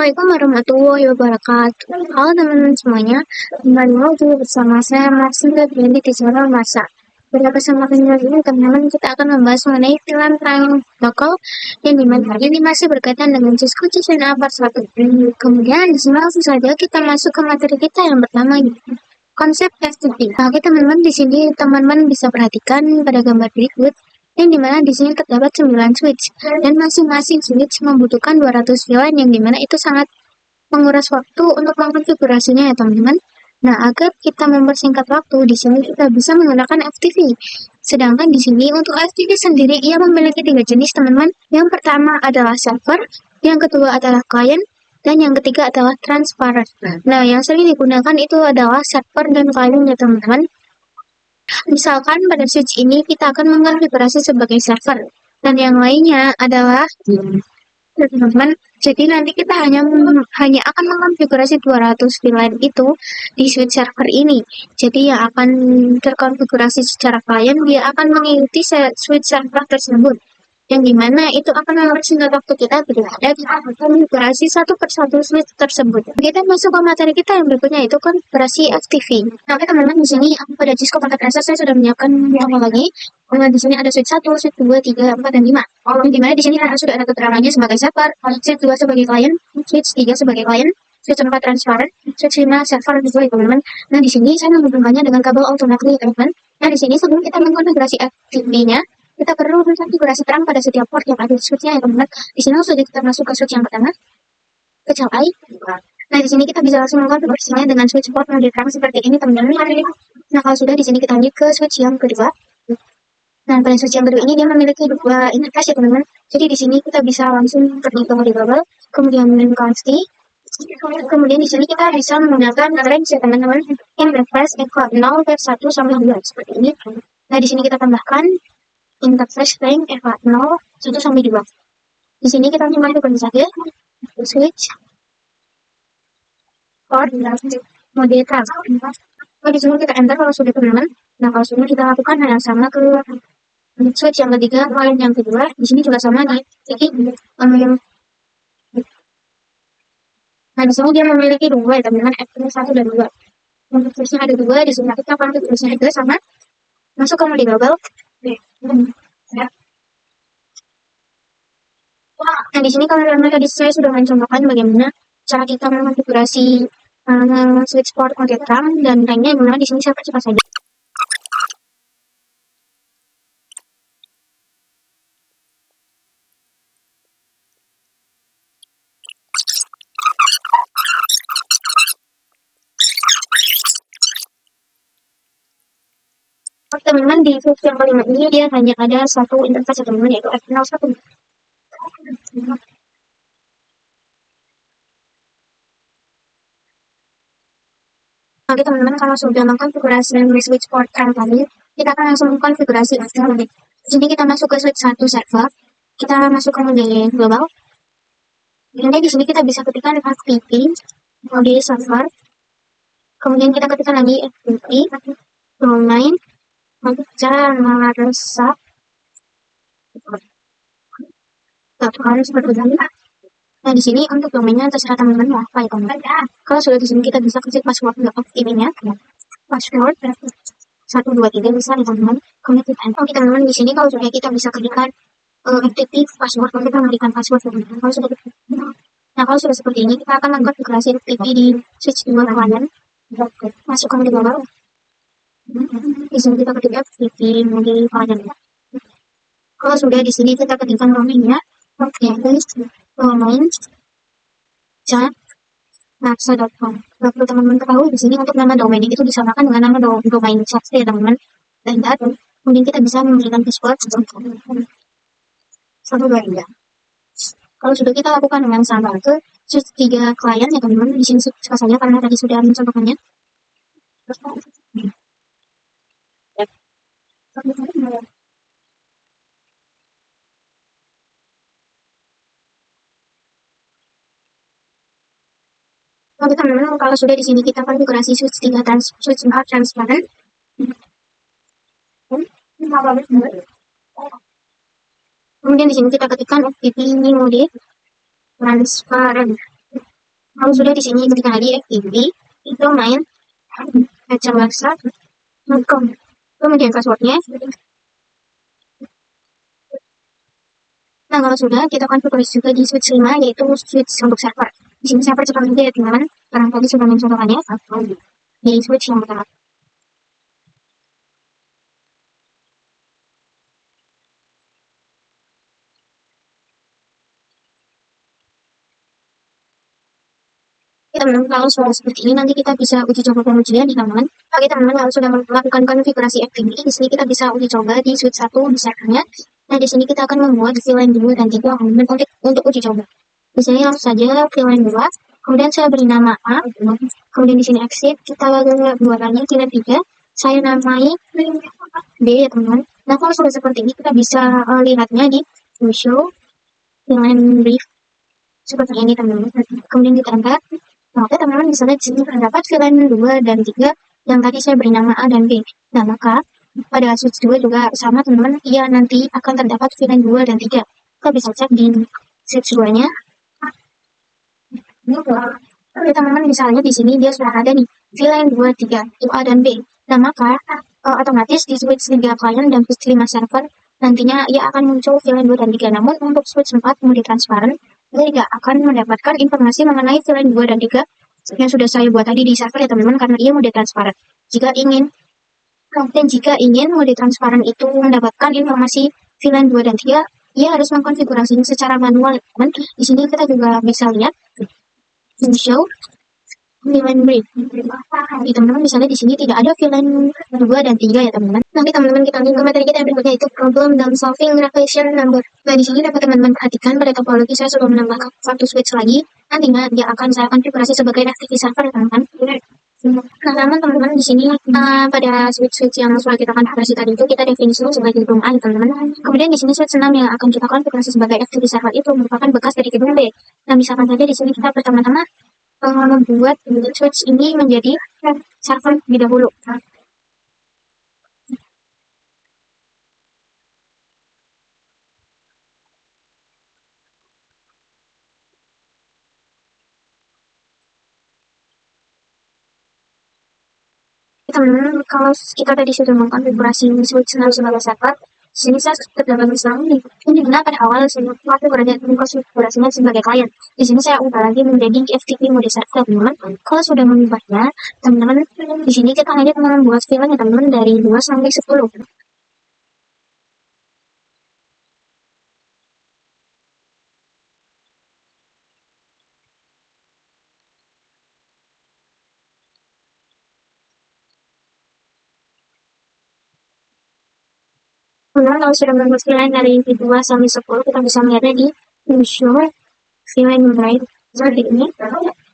Assalamualaikum warahmatullahi wabarakatuh. Halo teman-teman semuanya, kembali lagi bersama saya Marsinda Briandi di channel Masak. Pada kesempatan kali ini teman-teman kita akan membahas mengenai film tayang lokal yang dimana ini masih berkaitan dengan Cisco Cisena Part 1. Kemudian di sini langsung saja kita masuk ke materi kita yang pertama, konsep FTP. Oke teman-teman, di sini teman-teman bisa perhatikan pada gambar berikut yang dimana di sini terdapat 9 switch dan masing-masing switch membutuhkan 200 VLAN yang dimana itu sangat menguras waktu untuk mengkonfigurasinya ya teman-teman. Nah, agar kita mempersingkat waktu, di sini kita bisa menggunakan FTP. Sedangkan di sini untuk FTP sendiri ia memiliki 3 jenis teman-teman. Yang pertama adalah server, yang kedua adalah client, dan yang ketiga adalah transparent. Nah, yang sering digunakan itu adalah server dan client ya teman-teman. Misalkan pada switch ini kita akan mengkonfigurasi sebagai server dan yang lainnya adalah teman-teman. Jadi nanti kita hanya akan mengkonfigurasi 200 VLAN itu di switch server ini. Jadi yang akan terkonfigurasi secara client dia akan mengikuti switch server tersebut. Yang dimana itu akan mempersingkat waktu kita bila ada kita konfigurasi satu persatu switch tersebut. Kita masuk ke materi kita yang berikutnya, itu konfigurasi FTP. Nah, teman-teman di sini aku pada Cisco paket rasa saya sudah menyiapkan lagi. Di sini ada switch 1, switch 2, 3, 4, dan 5. Di mana di sini sudah ada keterangannya sebagai server, switch 2 sebagai client, switch 3 sebagai client, switch 4 transparent, switch 5 server juga ya teman-teman. Nah, di sini saya menghubungkannya dengan kabel automatically ya teman-teman. Nah, di sini sebelum kita mengkonfigurasi FTP-nya, kita perlu konfigurasi terang pada setiap port yang ada di switch-nya ya teman-teman. Di sini langsung kita masuk ke switch yang pertama, ke CLI. Nah, di sini kita bisa langsung mengkonfigurasinya dengan switch port mode terang seperti ini teman-teman. Nah, kalau sudah di sini kita lanjut ke switch yang kedua. Nah, pada switch yang kedua ini dia memiliki dua interface ya teman-teman. Jadi di sini kita bisa langsung pergi ke mode global, kemudian consti. Kemudian di sini kita bisa menggunakan range ya teman-teman. Interface F0 F1 sampai 2 seperti ini. Nah, di sini kita tambahkan interface range F0 1 sampai 2. Di sini kita masukkan saja switch port mode terang. Nah, di sini kita enter kalau sudah teman-teman. Nah, kalau sudah kita lakukan hal yang sama ke switch yang ketiga, client yang kedua. Di sini juga sama di titik. Nah, di sini dia memiliki dua ya teman-teman, F1 dan 2. Untuk switchnya ada 2, di sini kita konfigurasinya juga sama. Masuk ke mode global. Nah, di sini kalau tadi saya sudah mencontohkan bagaimana cara kita mengkonfigurasi switch port mode terang dan lainnya, dimana di sini saya percepat saja. Teman-teman, di switch yang kelima ini dia hanya ada satu interface teman-teman, yaitu F01. Oke teman-teman, kalau sudah mengkonfigurasi switch port terang tadi, kita akan langsung mengkonfigurasi FTP. Di sini kita masuk ke switch 1 server, kita masuk ke mode global. Kemudian di sini kita bisa ketikkan FTP mode server. Kemudian kita ketikkan lagi FTP domain Macamaresa. Harus berbeda. Nah, di sini untuk domainnya terserah teman-teman mau apa ya teman-teman. Kalau sudah di sini kita bisa ketik password FTP-nya. Password 123 bisa nih teman-teman. Kemudian kita enter. Oke teman-teman, di sini kalau sudah kita bisa ketikkan FTP password, kita memberikan password teman-teman. Kalau sudah nah, kalau sudah seperti ini, kita akan mengkonfigurasi FTP di switch 2 client. Masuk ke mode global. Di sini kita ketik FTP mode client. Kalau sudah di sini kita ketikkan domainnya. Oke, domain Naksa.com. Perlu teman-teman ketahui di sini untuk nama domain itu disamakan dengan nama domain chat ya teman-teman. Dan kemudian kita bisa memberikan password 123. Kalau sudah kita lakukan dengan sama ke switch 3 client ya teman-teman, di sini suka saja karena tadi sudah mencontohkannya. Oke teman-teman, kalau sudah di sini kita konfigurasi switch 3 switch 4 transparent. Kemudian di sini kita ketikkan FTP ini mode transparent. Kalau sudah di sini ketika di activity itu main baca bahasa kemudian passwordnya. Nah, kalau sudah, kita konfigurasi juga di switch 5, yaitu switch untuk server. Di sini server cepat juga ya, teman-teman. Karena tadi sudah mencontohkannya di switch yang pertama. Teman-teman, kalau sudah seperti ini, nanti kita bisa uji coba pengujian di teman-teman. Oke, teman-teman, kalau sudah melakukan konfigurasi activity, di sini kita bisa uji coba di switch 1 di servernya. Nah, di sini kita akan membuat VLAN 2 dan 3 untuk uji coba. Di sini langsung saja VLAN 2, kemudian saya beri nama A, kemudian di sini exit, kita buat lagi VLAN 3, saya namai D ya teman-teman. Nah, kalau sudah seperti ini, kita bisa lihatnya di show VLAN brief seperti ini teman-teman. Kemudian kita enter. Nah, oke teman-teman, bisa lihat di sini terdapat VLAN 2 dan 3 yang tadi saya beri nama A dan B. Nah, maka pada switch 2 juga sama teman-teman, ia nanti akan terdapat VLAN 2 dan 3. Kita bisa cek di switch 2-nya. Oke teman-teman, misalnya di sini dia sudah ada nih VLAN 2, 3, itu A dan B. Nah, maka otomatis di switch 3 client dan switch 5 server nantinya ia akan muncul VLAN 2 dan 3. Namun untuk switch 4 mode transparent, dia tidak akan mendapatkan informasi mengenai VLAN 2 dan 3 yang sudah saya buat tadi di server ya teman-teman, karena ia mode transparent. Jika ingin mode transparent itu mendapatkan informasi VLAN 2 dan 3, ia harus mengkonfigurasinya secara manual ya teman. Di sini kita juga bisa lihat show VLAN brief. Teman-teman bisa lihat di sini tidak ada VLAN 2 dan 3 ya teman-teman. Nanti teman-teman kita lanjut ke materi kita yang berikutnya, itu problem dan solving relation number. Nah, di sini dapat teman-teman perhatikan pada topologi saya sudah menambahkan satu switch lagi. Nantinya dia akan saya konfigurasi sebagai activity server ya teman-teman. Nah, teman-teman di sini pada switch yang sudah kita konfigurasi tadi itu kita definisinya sebagai gedung A, teman-teman. Kemudian di sini switch 6 yang akan kita konfigurasi sebagai activity server itu merupakan bekas dari gedung B. Nah, misalkan saja di sini kita pertama-tama membuat switch ini menjadi server lebih dahulu. Teman-teman, kalau kita tadi sudah mengkonfigurasi switch sebagai server, sini saya terdapat misalnya ini benar pada awal saya konfigurasinya sebagai klien. Di sini saya ubah lagi menjadi FTP mode server, teman-teman. Kalau sudah mengubahnya, teman-teman, di sini kita hanya membuat VLAN ya teman-teman dari 2 sampai 10. Kemudian kalau sudah membuat VLAN dari 2 sampai 10, kita bisa melihatnya di show VLAN bright seperti ini.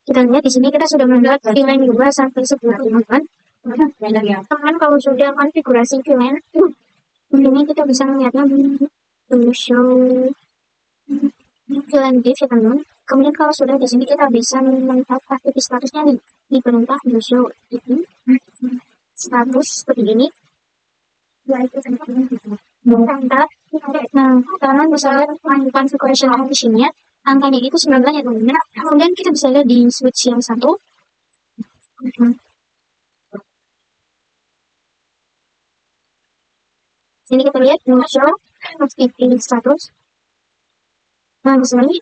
Kita lihat di sini kita sudah membuat VLAN 2 sampai 10, teman-teman. Teman-teman, kalau sudah konfigurasi VLAN, ini kita bisa melihatnya di show VLAN div ya teman-teman. Kemudian kalau sudah di sini kita bisa melihat aktivitas statusnya nih di perintah di show ini status seperti ini. Nah, teman bisa lihat configuration condition-nya, angkanya itu 9 ya teman-teman. Kemudian kita bisa lihat di switch yang satu. Ini kita lihat show activity status. Nah, di sini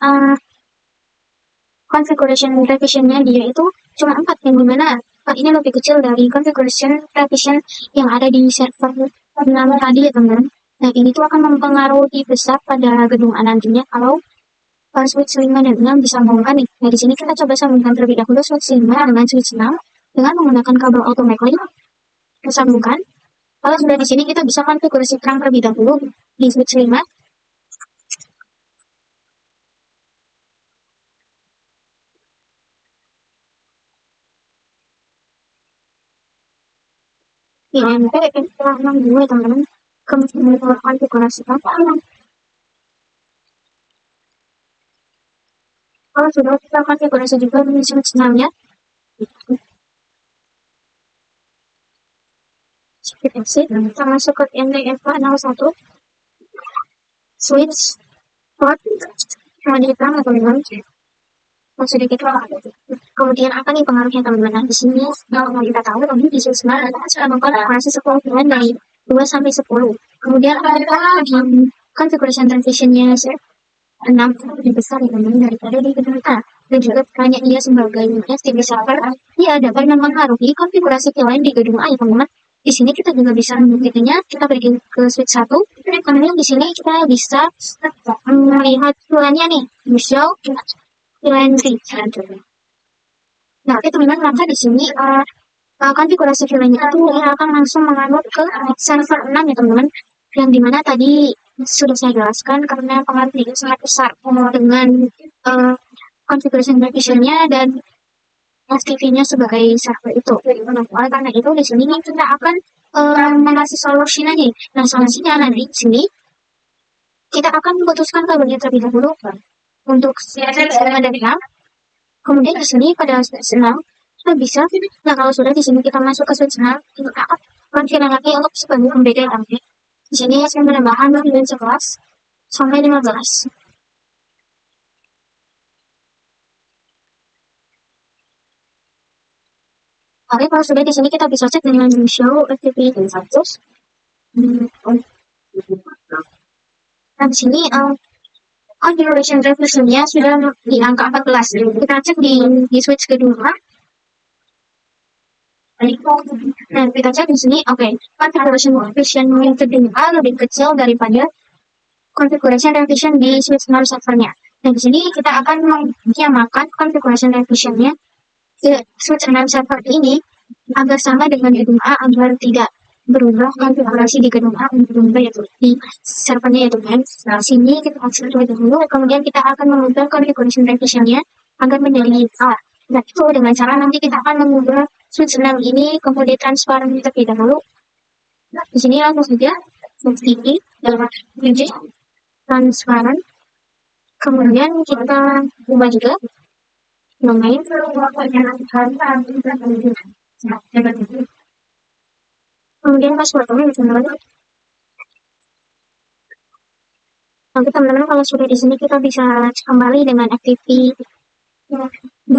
configuration revision-nya dia itu cuma 4, yang dimana ini lebih kecil dari configuration revision yang ada di server 6 tadi ya teman-teman. Nah, ini tuh akan mempengaruhi besar pada gedung A nantinya kalau switch 5 dan 6 disambungkan nih. Nah, di sini kita coba sambungkan terlebih dahulu switch 5 dengan switch 6 dengan menggunakan kabel automatically disambungkan. Kalau sudah di sini kita bisa konfigurasi terang terlebih dahulu di switch 5. IMP setelah 62 teman-teman, kemudian konfigurasikan. Kalau sudah kita konfigurasi juga di switch 6-nya, kita exit, kita masuk ke NDFA01 switch port mode terang teman-teman. Maksudnya gitu. Kemudian apa nih pengaruhnya teman-teman? Nah, di sini kalau kita tahu tadi di sini sebenarnya konfigurasi 10 bulan dari 2 sampai 10. Kemudian ada di configuration transition-nya 6 lebih besar ya teman daripada di gedung A. Dan juga perannya ia sebagai STB server, ia dapat mempengaruhi konfigurasi VLAN di gedung A ya teman-teman. Di sini kita juga bisa membuktikannya, kita pergi ke switch 1, kemudian di sini kita bisa melihat VLAN-nya nih, di show VLAN 3. Nah, oke teman-teman, maka di sini konfigurasi VLAN-nya itu ia akan langsung menganut ke server 6 ya teman-teman, yang dimana tadi sudah saya jelaskan karena pengaruhnya sangat besar dengan configuration partition-nya dan FTP-nya sebagai server itu. Oleh karena itu di sini kita akan mengasih solusi lagi. Nah, solusinya nanti di sini kita akan memutuskan kabelnya terlebih dahulu untuk CSS dan RAM. Kemudian di sini pada switch 6 kita bisa. Nah, kalau sudah di sini kita masuk ke switch 6, kita akan konfigurasi untuk sebagai pembeda RAM. Di sini saya menambahkan dari 11 sampai 15. Oke, kalau sudah di sini kita bisa cek dengan show FTP status. Nah, di sini configuration revision-nya sudah di angka 14. Kita cek di switch kedua. Nah, kita cek di sini, oke, configuration revision yang kedua lebih kecil daripada configuration revision di switch 0 servernya. Nah, di sini kita akan menyamakan configuration revision-nya ke switch 6 server ini agar sama dengan gedung A agar tidak berubah konfigurasi di gedung A untuk berubah yaitu di servernya yaitu kan. Nah, sini kita akan terlebih dahulu, kemudian kita akan mengubah configuration revision-nya agar menjadi A. Nah, itu dengan cara nanti kita akan mengubah switch 6 ini kemudian transparan terlebih dahulu. Nah, di sini langsung saja FTP dalam widget transparan. Kemudian kita ubah juga domain. Kemudian passwordnya teman-teman. Nanti teman-teman kalau sudah di sini kita bisa kembali dengan FTP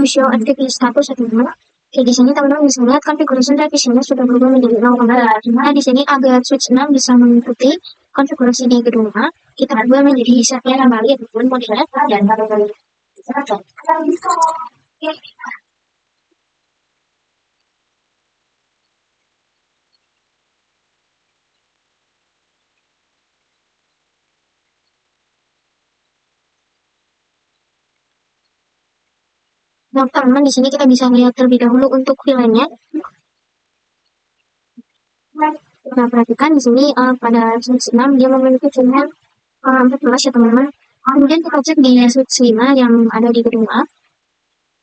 show FTP status atau teman-teman. Oke, di sini teman-teman bisa lihat configuration revision-nya sudah berubah menjadi 0 kembali. Nah, di sini agar switch 6 bisa mengikuti konfigurasi di gedung A, kita ubah menjadi setnya kembali ataupun modelnya dan kembali. Nah, teman-teman di sini kita bisa lihat terlebih dahulu untuk VLAN-nya. Nah, perhatikan di sini pada switch 6 dia memiliki VLAN 14 ya teman-teman. Kemudian kita cek di switch 5 yang ada di gedung A.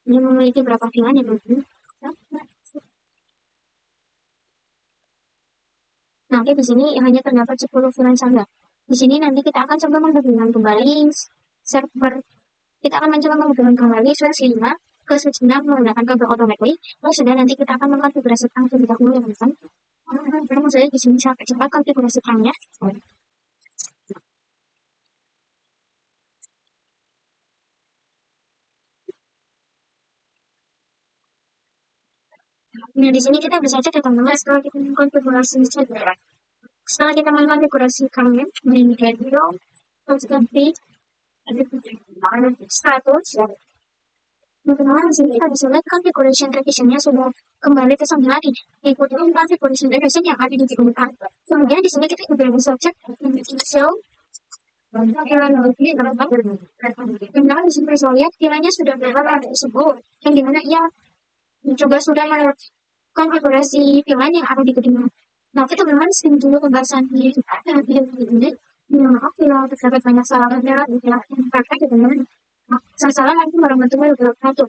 Dia memiliki berapa VLAN ya teman-teman. Nah, oke, di sini hanya terdapat 10 VLAN saja. Di sini nanti kita akan coba menghubungkan kembali server. Kita akan mencoba menghubungkan kembali switch 5 ke switch 6 menggunakan kabel automatically. Lalu sudah nanti kita akan mengkonfigurasikan terlebih dahulu ya teman-teman. Langsung saja di sini cepat konfigurasikannya. Nah, di sini kita bisa cek ya teman-teman setelah kita mengkonfigurasi setelah kita mengkonfigurasikannya di video konfigurasi status. Teman-teman di sini kita bisa lihat configuration revision-nya sudah kembali ke 9 lagi. Ikuti configuration revision yang ada di gedung A. Kemudian di sini kita juga bisa cek show teman-teman di sini bisa lihat VLAN-nya sudah berubah tersebut yang dimana ia juga sudah konfigurasi VLAN yang ada di gedung. Nah, oke teman-teman, sekian dulu pembahasan video ini. Maaf bila terdapat banyak salah dan yang praktek ya teman-teman. Salam warahmatullahi wabarakatuh.